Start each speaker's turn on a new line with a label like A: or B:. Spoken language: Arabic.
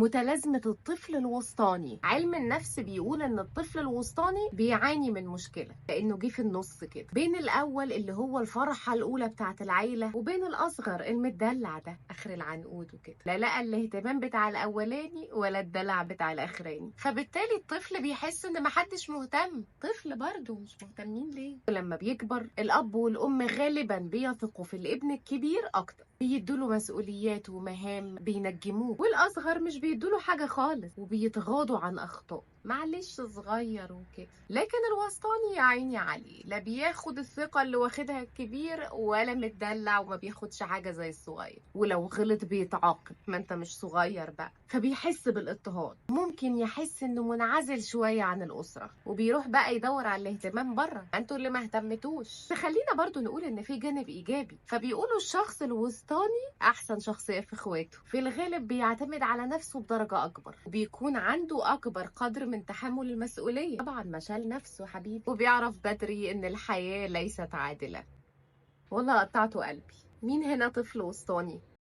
A: متلازمة الطفل الوسطاني. علم النفس بيقول ان الطفل الوسطاني بيعاني من مشكلة لانه جه في النص كده بين الاول اللي هو الفرحة الاولى بتاعة العيلة وبين الاصغر المدلع ده اخر العنقود وكده، لا لقى الاهتمام بتاع الاولاني ولا الدلع بتاع الاخراني، فبالتالي الطفل بيحس ان محدش مهتم. طفل برضه مش مهتمين ليه؟ ولما بيكبر الاب والام غالبا بيثقوا في الابن الكبير اكتر، بيدوله مسؤوليات ومهام بينجموه، والاصغر مش بيدوله حاجه خالص وبيتغاضوا عن اخطاء، معلش صغير وكده. لكن الوسطاني يا عيني عليه، لا بياخد الثقه اللي واخدها الكبير ولا متدلع وما بياخدش حاجه زي الصغير، ولو غلط بيتعاقب، ما انت مش صغير بقى. فبيحس بالاضطهاد، ممكن يحس انه منعزل شويه عن الاسره وبيروح بقى يدور على الاهتمام بره، انتوا اللي ما اهتمتوش. فخلينا برضو نقول ان في جانب ايجابي، فبيقولوا الشخص الوسطاني احسن شخصيه في اخواته، في الغالب بيعتمد على نفسه بدرجه اكبر وبيكون عنده اكبر قدر من تحمل المسؤوليه، طبعا ما شال نفسه حبيبي، وبيعرف بدري ان الحياه ليست عادله. والله قطعته قلبي. مين هنا طفل وسطاني؟